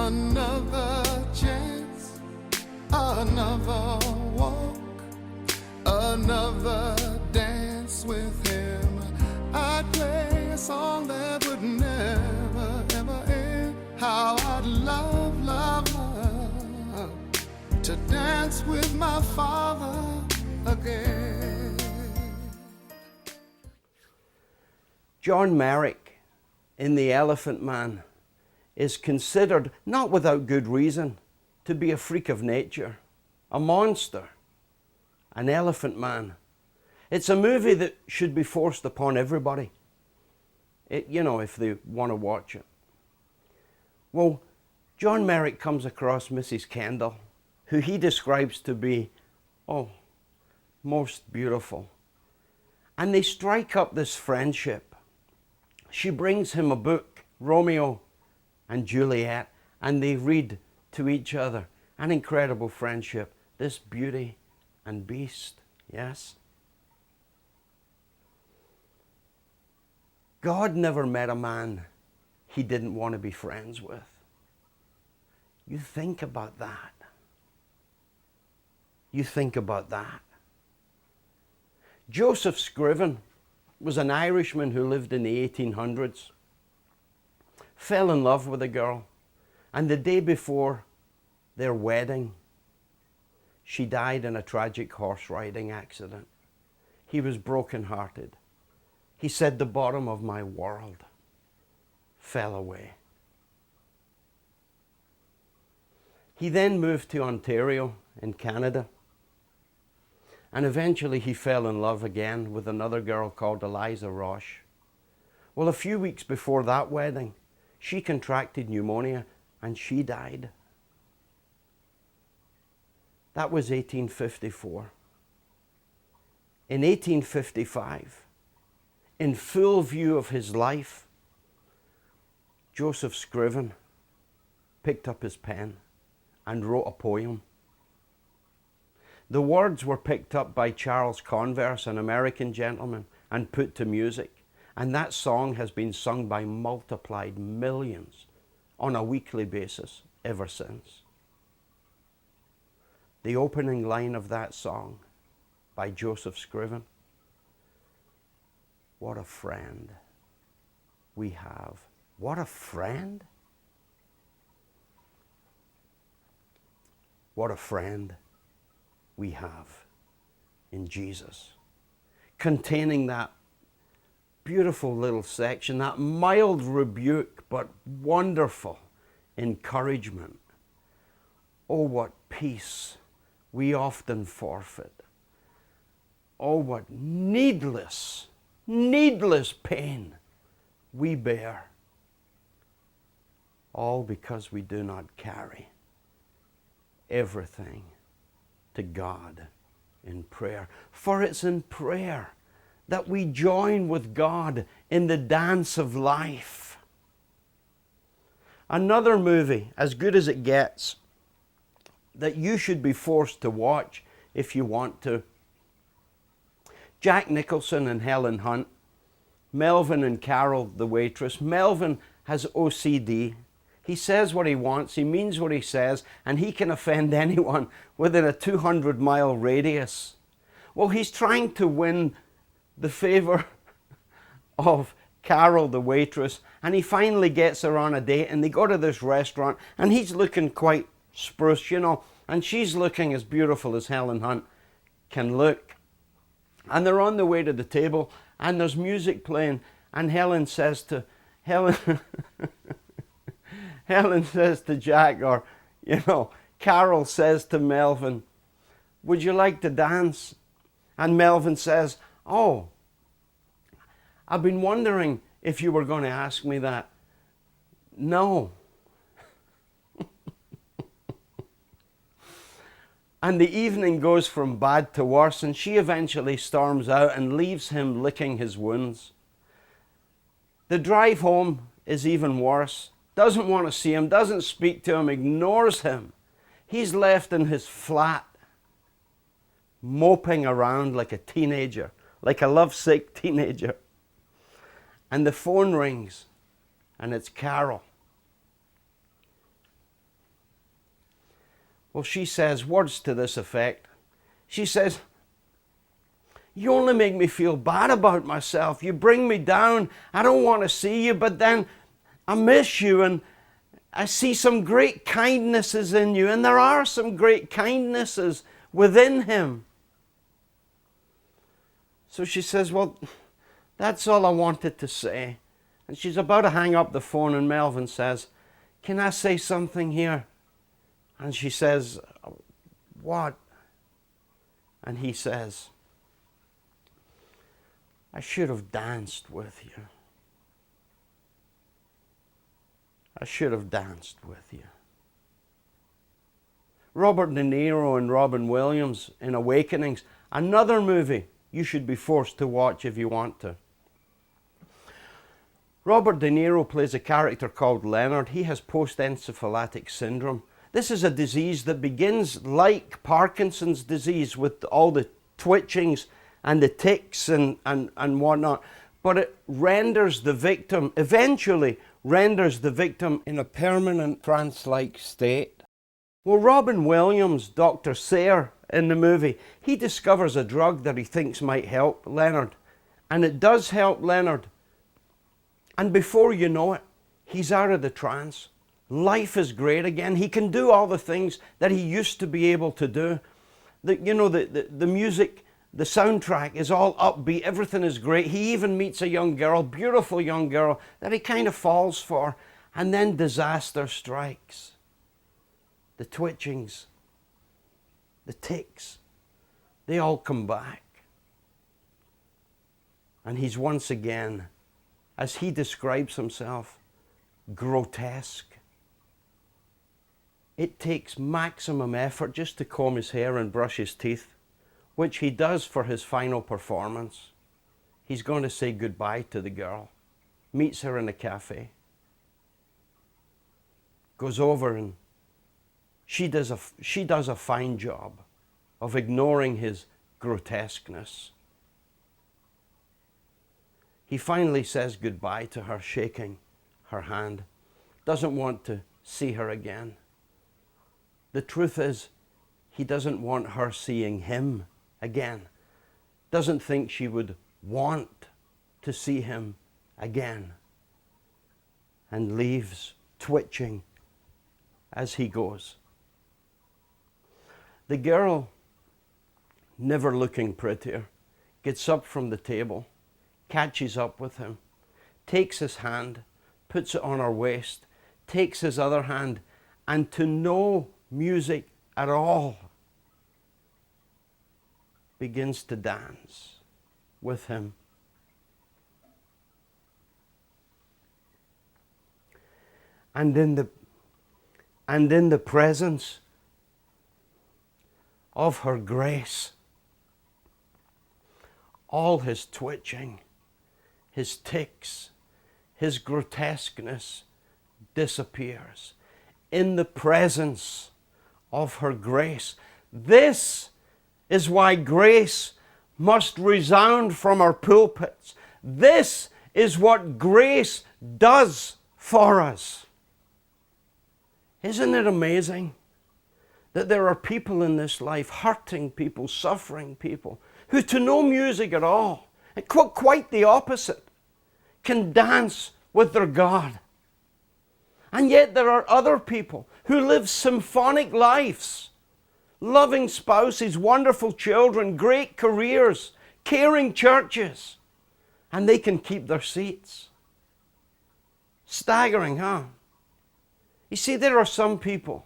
Another chance, another walk, another dance with him. I'd play a song that would never, ever end. How I'd love, love, love to dance with my Father again. John Merrick in The Elephant Man is considered, not without good reason, to be a freak of nature, a monster, an elephant man. It's a movie that should be forced upon everybody, if they want to watch it. Well, John Merrick comes across Mrs. Kendall, who he describes to be, most beautiful. And they strike up this friendship. She brings him a book, Romeo and Juliet, and they read to each other. An incredible friendship, this Beauty and Beast, yes? God never met a man he didn't want to be friends with. You think about that. You think about that. Joseph Scriven was an Irishman who lived in the 1800s. Fell in love with a girl, and the day before their wedding, she died in a tragic horse riding accident. He was brokenhearted. He said, "The bottom of my world fell away." He then moved to Ontario in Canada, and eventually he fell in love again with another girl called Eliza Roche. Well, a few weeks before that wedding, she contracted pneumonia and she died. That was 1854. In 1855, in full view of his life, Joseph Scriven picked up his pen and wrote a poem. The words were picked up by Charles Converse, an American gentleman, and put to music. And that song has been sung by multiplied millions on a weekly basis ever since. The opening line of that song by Joseph Scriven: "What a friend we have." What a friend. What a friend we have in Jesus. Containing that beautiful little section, that mild rebuke, but wonderful encouragement. Oh, what peace we often forfeit. Oh, what needless pain we bear. All because we do not carry everything to God in prayer. For it's in prayer that we join with God in the dance of life. Another movie, as good as it gets, that you should be forced to watch if you want to. Jack Nicholson and Helen Hunt, Melvin and Carol the waitress. Melvin has OCD. He says what he wants, he means what he says, and he can offend anyone within a 200-mile radius. Well, he's trying to win the favor of Carol the waitress, and he finally gets her on a date, and they go to this restaurant, and he's looking quite spruce, and she's looking as beautiful as Helen Hunt can look. And they're on the way to the table, and there's music playing, and Helen says to Jack, or Carol says to Melvin, "Would you like to dance?" And Melvin says, "Oh, I've been wondering if you were going to ask me that." No. And the evening goes from bad to worse, and she eventually storms out and leaves him licking his wounds. The drive home is even worse. Doesn't want to see him, doesn't speak to him, ignores him. He's left in his flat, moping around like a teenager, like a lovesick teenager. And the phone rings, and it's Carol. Well, she says words to this effect. She says, you only make me feel bad about myself. You bring me down. I don't want to see you, but then I miss you and I see some great kindnesses in you. And there are some great kindnesses within him. So she says, well, that's all I wanted to say. And she's about to hang up the phone and Melvin says, can I say something here? And she says, what? And he says, I should have danced with you. I should have danced with you. Robert De Niro and Robin Williams in Awakenings, another movie you should be forced to watch if you want to. Robert De Niro plays a character called Leonard. He has post-encephalitic syndrome. This is a disease that begins like Parkinson's disease with all the twitchings and the tics and whatnot. But it renders the victim, eventually renders the victim in a permanent trance-like state. Well, Robin Williams, Dr. Sayre in the movie, he discovers a drug that he thinks might help Leonard. And it does help Leonard. And before you know it, he's out of the trance. Life is great again. He can do all the things that he used to be able to do. The music, the soundtrack is all upbeat. Everything is great. He even meets a young girl, beautiful young girl, that he kind of falls for. And then disaster strikes. The twitchings, the tics, they all come back. And he's once again, as he describes himself, grotesque. It takes maximum effort just to comb his hair and brush his teeth, which he does for his final performance. He's going to say goodbye to the girl, meets her in a cafe, goes over and she does a fine job of ignoring his grotesqueness. He finally says goodbye to her, shaking her hand. Doesn't want to see her again. The truth is, he doesn't want her seeing him again. Doesn't think she would want to see him again. And leaves twitching as he goes. The girl, never looking prettier, gets up from the table, catches up with him, takes his hand, puts it on her waist, takes his other hand, and to no music at all, begins to dance with him. And in the presence of her grace, all his twitching, his tics, his grotesqueness disappears. In the presence of her grace. This is why grace must resound from our pulpits. This is what grace does for us. Isn't it amazing that there are people in this life, hurting people, suffering people, who to no music at all, and quite the opposite, can dance with their God. And yet there are other people who live symphonic lives, loving spouses, wonderful children, great careers, caring churches, and they can keep their seats. Staggering, huh? You see, there are some people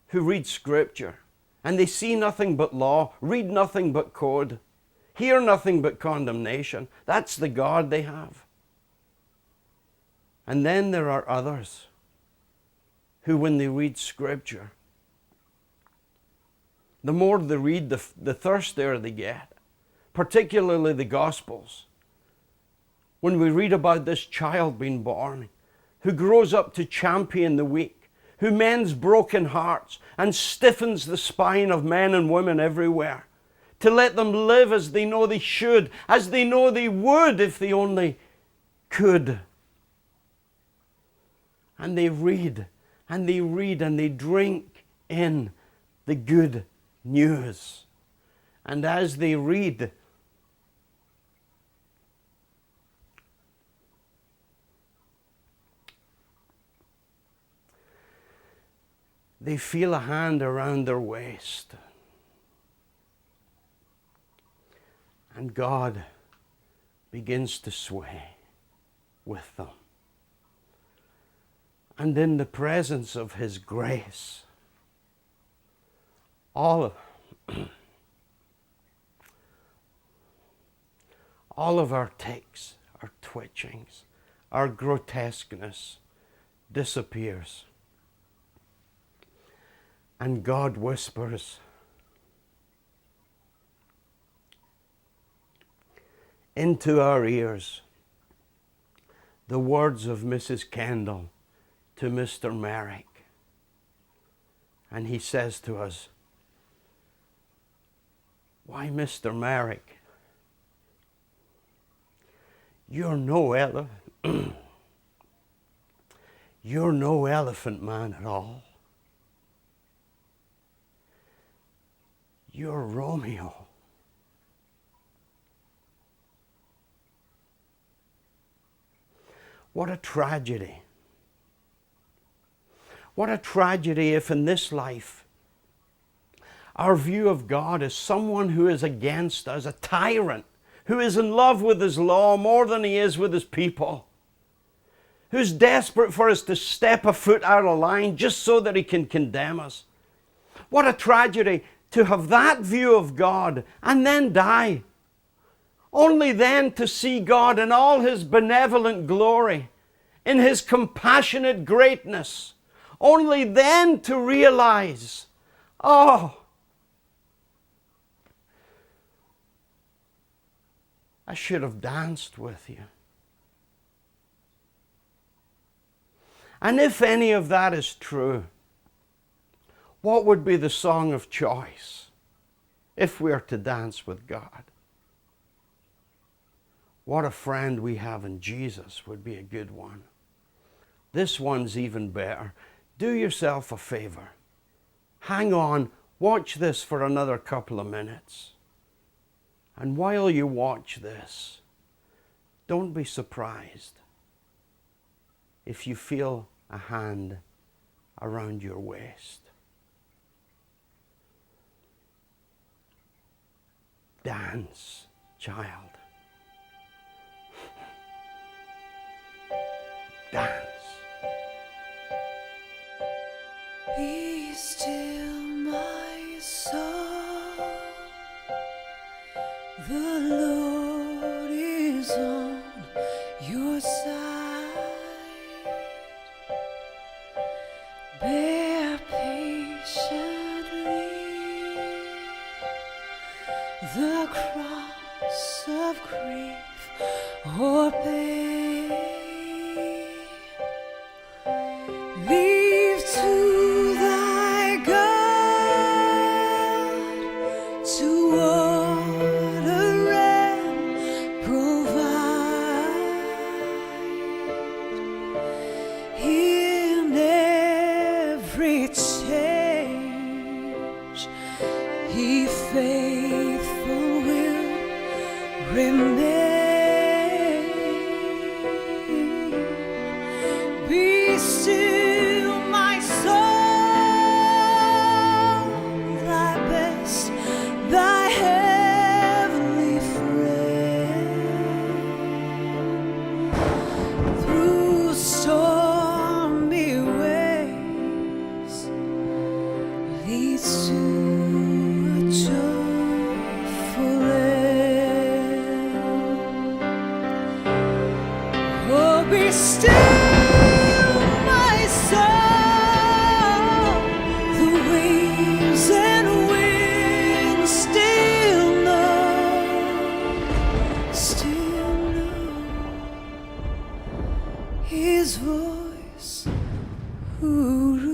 who read Scripture and they see nothing but law, read nothing but code, hear nothing but condemnation. That's the God they have. And then there are others who, when they read Scripture, the more they read, the thirstier they get, particularly the Gospels. When we read about this child being born, who grows up to champion the weak, who mends broken hearts and stiffens the spine of men and women everywhere, to let them live as they know they should, as they know they would if they only could. And they read, and they read, and they drink in the good news. And as they read, they feel a hand around their waist. And God begins to sway with them. And in the presence of His grace, all of our tics, our twitchings, our grotesqueness disappears. And God whispers into our ears the words of Mrs. Kendall to Mr. Merrick. And he says to us, "Why, Mr. Merrick, you're no you're no elephant man at all. You're Romeo." What a tragedy. What a tragedy if in this life our view of God is someone who is against us, a tyrant, who is in love with His law more than he is with His people, who's desperate for us to step a foot out of line just so that he can condemn us. What a tragedy to have that view of God and then die. Only then to see God in all His benevolent glory, in His compassionate greatness. Only then to realize, oh, I should have danced with you. And if any of that is true, what would be the song of choice if we are to dance with God? What a friend we have in Jesus would be a good one. This one's even better. Do yourself a favor. Hang on, watch this for another couple of minutes. And while you watch this, don't be surprised if you feel a hand around your waist. Dance, child. Dance. Be still, my soul. The Lord is on your side. Bear patiently the cross of grief or pain. Leave to thy God to order and provide. In every change, He faithful will remain. Be still, my soul, thy best, thy heavenly friend. Through stormy ways leads to a joyful end. Oh, be still. His voice, ooh.